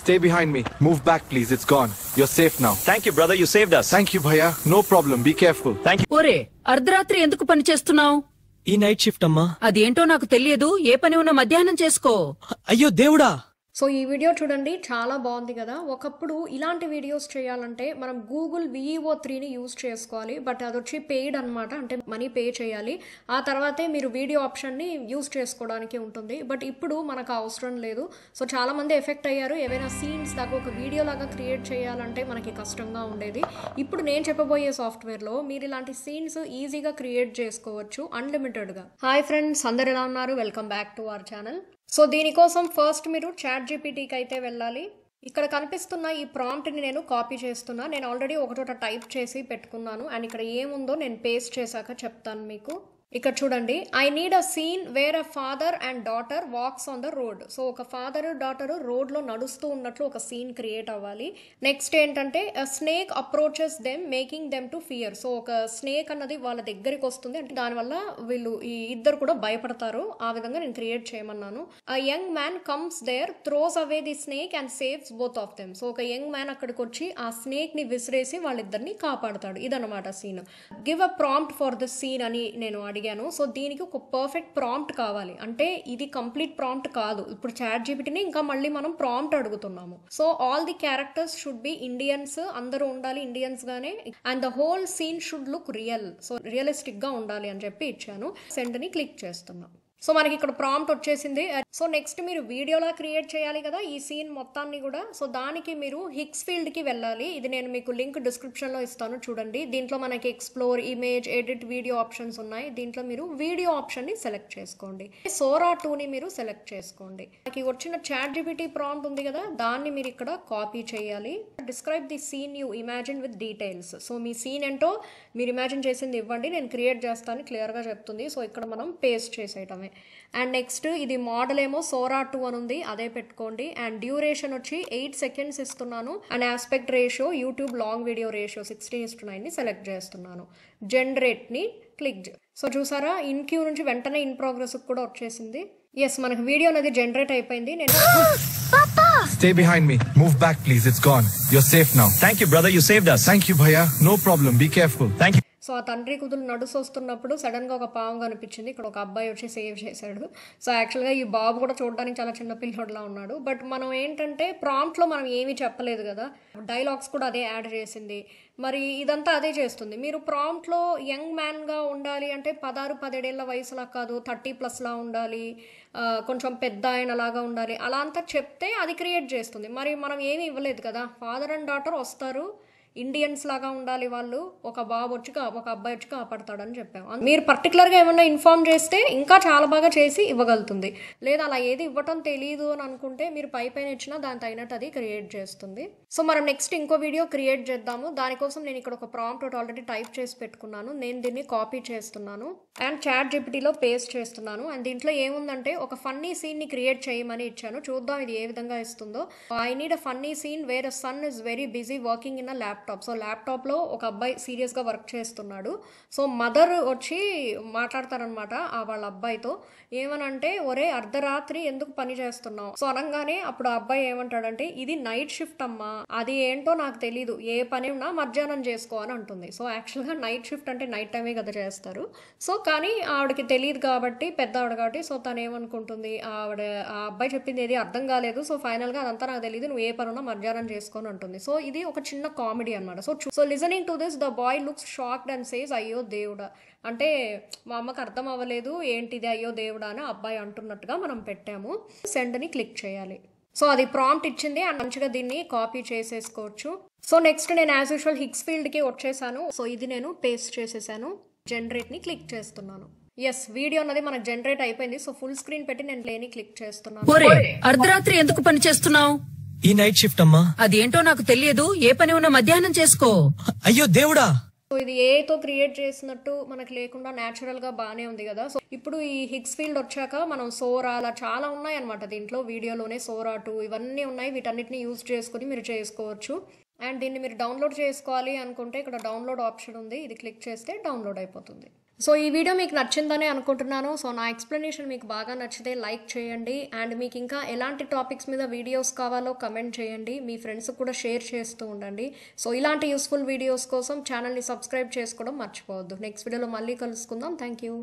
Stay behind me. Move back, please. It's gone. You're safe now. Thank you, brother. You saved us. Thank you, Bhaiya. No problem. Be careful. Thank you. ఒరే అర్ధరాత్రి ఎందుకు పని చేస్తున్నావు? ఈ night shift అమ్మా. అదేంటో నాకు తెలియదు. ఏ పని ఉన్నా మధ్యాహ్నం చేసుకో. అయ్యో దేవుడా. సో ఈ వీడియో చూడండి, చాలా బాగుంది కదా. ఒకప్పుడు ఇలాంటి వీడియోస్ చేయాలంటే మనం గూగుల్ VEO3ని యూజ్ చేసుకోవాలి. బట్ అది వచ్చి పెయిడ్ అనమాట, అంటే మనీ పే చేయాలి. ఆ తర్వాతే మీరు వీడియో ఆప్షన్ని యూజ్ చేసుకోవడానికి ఉంటుంది. బట్ ఇప్పుడు మనకు అవసరం లేదు. సో చాలా మంది ఎఫెక్ట్ అయ్యారు. ఏవైనా సీన్స్ దాకా ఒక వీడియో లాగా క్రియేట్ చేయాలంటే మనకి కష్టంగా ఉండేది. ఇప్పుడు నేను చెప్పబోయే సాఫ్ట్వేర్లో మీరు ఇలాంటి సీన్స్ ఈజీగా క్రియేట్ చేసుకోవచ్చు అన్లిమిటెడ్గా. హాయ్ ఫ్రెండ్స్, అందరు ఎలా ఉన్నారు? Welcome back to our channel. So దీనికోసం ఫస్ట్ మీరు ChatGPTకి అయితే వెళ్ళాలి. ఇక్కడ కనిపిస్తున్న ఈ ప్రాంప్ట్ని నేను కాపీ చేస్తున్నా. నేను ఆల్రెడీ ఒకచోట టైప్ చేసి పెట్టుకున్నాను. అండ్ ఇక్కడ ఏముందో నేను పేస్ట్ చేశాక చెప్తాను మీకు. ఇక్కడ చూడండి, I need a scene where a father and daughter walks on the road. So ఒక ఫాదర్ డాటర్ రోడ్లో నడుస్తూ ఉన్నట్లు ఒక సీన్ క్రియేట్ అవ్వాలి. నెక్స్ట్ ఏంటంటే snake approaches them making them to fear. So ఒక స్నేక్ అన్నది వాళ్ళ దగ్గరికి వస్తుంది, అంటే దానివల్ల వీళ్ళు ఈ ఇద్దరు కూడా భయపడతారు. ఆ విధంగా నేను క్రియేట్ చేయమన్నాను. A young man comes there, throws away the snake and saves both of them. So ఒక యంగ్ మ్యాన్ అక్కడికి వచ్చి ఆ స్నేక్ ని విసిరేసి వాళ్ళిద్దరిని కాపాడుతాడు. ఇదన్నమాట scene. Give a prompt for the scene అని నేను అడిగాను. సో దీనికి ఒక పర్ఫెక్ట్ ప్రాంప్ట్ కావాలి. అంటే ఇది కంప్లీట్ ప్రాంప్ట్ కాదు. ఇప్పుడు ChatGPTని ఇంకా మళ్ళీ మనం ప్రాంప్ట్ అడుగుతున్నాము. So all the characters should be Indians, అందరూ ఉండాలి ఇండియన్స్ గానే. And the whole scene should look real, so realistic గా ఉండాలి అని చెప్పి ఇచ్చాను. సెండ్ ని క్లిక్ చేస్తున్నాం. సో మనకి ఇక్కడ ప్రాంప్ట్ వచ్చేసింది. సో నెక్స్ట్ మీరు వీడియోలా క్రియేట్ చేయాలి కదా ఈ సీన్ మొత్తాన్ని కూడా. సో దానికి మీరు హిక్స్ ఫీల్డ్కి వెళ్ళాలి. ఇది నేను మీకు లింక్ డిస్క్రిప్షన్లో ఇస్తాను, చూడండి. దీంట్లో మనకి explore, image, edit, video options ఉన్నాయి. దీంట్లో మీరు వీడియో ఆప్షన్ని సెలెక్ట్ చేసుకోండి. సోరా 2ని మీరు సెలెక్ట్ చేసుకోండి. మనకి వచ్చిన ChatGPT ప్రాంప్ట్ ఉంది కదా, దాన్ని మీరు ఇక్కడ కాపీ చేయాలి. Describe the scene you imagine with details. So మీ సీన్ ఏంటో మీరు ఇమాజిన్ చేసింది ఇవ్వండి, నేను క్రియేట్ చేస్తాను క్లియర్గా చెప్తుంది. సో ఇక్కడ మనం పేస్ట్ చేసేయటమే. అండ్ నెక్స్ట్ ఇది మోడల్ ఏమో సోరా 2 అని ఉంది, అదే పెట్టుకోండి. అండ్ డ్యూరేషన్ వచ్చి 8 సెకండ్స్ ఇస్తున్నాను. And aspect ratio YouTube long video ratio 16:9ని సెలెక్ట్ చేస్తున్నాను. జనరేట్ని క్లిక్. సో చూసారా, ఇన్ క్యూ నుంచి వెంటనే ఇన్ ప్రోగ్రెస్ కూడా వచ్చేసింది. ఎస్, మనకు వీడియో అనేది జనరేట్ అయిపోయింది. నేను Stay behind me. Move back, please. It's gone. You're safe now. Thank you, brother. You saved us. Thank you, Bhaiya. No problem. Be careful. Thank you. So ఆ తండ్రి కూతురు నడుసు వస్తున్నప్పుడు సడన్ గా ఒక పాము కనిపించింది. ఇక్కడ ఒక అబ్బాయి వచ్చి సేవ్ చేశాడు. సో యాక్చువల్గా ఈ బాబు కూడా చూడడానికి చాలా చిన్న పిల్లోడ్లా ఉన్నాడు. బట్ మనం ఏంటంటే ప్రాంప్ట్ లో మనం ఏమీ చెప్పలేదు కదా, డైలాగ్స్ కూడా అదే యాడ్ చేసింది. మరి ఇదంతా అదే చేస్తుంది. మీరు ప్రాంప్ట్ లో యంగ్ మ్యాన్ గా ఉండాలి అంటే 16-17 వయసులా కాదు, 30+ లా ఉండాలి, కొంచెం పెద్ద ఆయన లాగా ఉండాలి, అలా అంతా చెప్తే అది క్రియేట్ చేస్తుంది. మరి మనం ఏమీ ఇవ్వలేదు కదా. ఫాదర్ అండ్ డాటర్ వస్తారు, ఇండియన్స్ లాగా ఉండాలి వాళ్ళు, ఒక బాబు వచ్చి ఒక అబ్బాయి వచ్చి కాపాడతాడని చెప్పాము. మీరు పర్టికులర్గా ఏమన్నా ఇన్ఫార్మ్ చేస్తే ఇంకా చాలా బాగా చేసి ఇవ్వగలుగుతుంది. లేదా అలా ఏది ఇవ్వటం తెలియదు అని అనుకుంటే మీరు పైన ఇచ్చినా దాని తగినట్టు అది క్రియేట్ చేస్తుంది. సో మనం నెక్స్ట్ ఇంకో వీడియో క్రియేట్ చేద్దాము. దానికోసం నేను ఇక్కడ ఒక ప్రాంప్ట్ ఒకటి ఆల్రెడీ టైప్ చేసి పెట్టుకున్నాను. నేను దీన్ని కాపీ చేస్తున్నాను అండ్ ChatGPTలో పేస్ట్ చేస్తున్నాను. అండ్ దీంట్లో ఏముందంటే ఒక ఫన్నీ సీన్ని క్రియేట్ చేయమని ఇచ్చాను. చూద్దాం ఇది ఏ విధంగా ఇస్తుందో. I need a funny scene where a son is very busy working in a laptop. So ల్యాప్టాప్లో ఒక అబ్బాయి సీరియస్గా వర్క్ చేస్తున్నాడు. సో మదర్ వచ్చి మాట్లాడతారనమాట వాళ్ళ అబ్బాయితో. ఏమనంటే, ఒరే అర్ధరాత్రి ఎందుకు పని చేస్తున్నావు? సో అనగానే అప్పుడు ఆ అబ్బాయి ఏమంటాడంటే, ఇది నైట్ షిఫ్ట్ అమ్మా, అది ఏంటో నాకు తెలీదు, ఏ పని ఉన్నా మధ్యాహ్నం చేసుకో అని అంటుంది. సో యాక్చువల్గా నైట్ షిఫ్ట్ అంటే నైట్ టైమే కదా చేస్తారు. సో కానీ ఆవిడకి తెలియదు కాబట్టి, పెద్ద ఆవిడ కాబట్టి, సో తను ఏమనుకుంటుంది, ఆ అబ్బాయి చెప్పింది ఏది అర్థం కాలేదు. సో ఫైనల్గా అదంతా నాకు తెలియదు, నువ్వు ఏ పని ఉన్నా మధ్యాహ్నం చేసుకొని అంటుంది. సో ఇది ఒక చిన్న కామెడీ అనమాట. So listening to this the boy looks shocked and says అయ్యో దేవుడా. అంటే మా అమ్మకి అర్థం అవ్వలేదు ఏంటిది అయ్యో దేవుడా అని అబ్బాయి అంటున్నట్టుగా మనం పెట్టాము. సెండ్ని క్లిక్ చేయాలి. సో అది ప్రాంప్ట్ ఇచ్చింది అండ్ మంచిగా దీన్ని కాపీ చేసేసుకోవచ్చు. సో నెక్స్ట్ నేను యాజ్ యూజువల్ హిక్స్ ఫీల్డ్కి వచ్చేసాను. సో ఇది నేను పేస్ట్ చేసేసాను. జనరేట్ని క్లిక్ చేస్తున్నాను. ఎస్, వీడియో అన్నది మనకు జనరేట్ అయిపోయింది. సో ఫుల్ స్క్రీన్ పెట్టి నేను ప్లేని క్లిక్ చేస్తున్నాను. అర్ధరాత్రి ఎందుకు పని చేస్తున్నావు? ఈ నైట్ షిఫ్ట్ అమ్మా. అదేంటో నాకు తెలియదు. ఏ పని ఉన్నా మధ్యాహ్నం చేసుకో. అయ్యో దేవుడా. సో ఇది ఏతో క్రియేట్ చేసినట్టు మనకు లేకుండా న్యాచురల్ గా బానే ఉంది కదా. సో ఇప్పుడు ఈ హిక్స్ ఫీల్డ్ వచ్చాక మనం సోరా అలా చాలా ఉన్నాయి అనమాట దీంట్లో. వీడియోలోనే సోరా 2 ఇవన్నీ ఉన్నాయి. వీటన్నిటిని యూజ్ చేసుకుని మీరు చేసుకోవచ్చు. అండ్ దీన్ని మీరు డౌన్లోడ్ చేసుకోవాలి అనుకుంటే ఇక్కడ డౌన్లోడ్ ఆప్షన్ ఉంది, ఇది క్లిక్ చేస్తే డౌన్లోడ్ అయిపోతుంది. సో ఈ వీడియో మీకు నచ్చిందని అనుకుంటున్నాను. సో నా ఎక్స్ప్లెనేషన్ మీకు బాగా నచ్చితే లైక్ చేయండి. అండ్ మీకు ఇంకా ఎలాంటి టాపిక్స్ మీద వీడియోస్ కావాలో కమెంట్ చేయండి. మీ ఫ్రెండ్స్కి కూడా షేర్ చేస్తూ ఉండండి. సో ఇలాంటి యూస్ఫుల్ వీడియోస్ కోసం ఛానల్ని సబ్స్క్రైబ్ చేసుకోవడం మర్చిపోవద్దు. నెక్స్ట్ వీడియోలో మళ్ళీ కలుసుకుందాం. Thank you.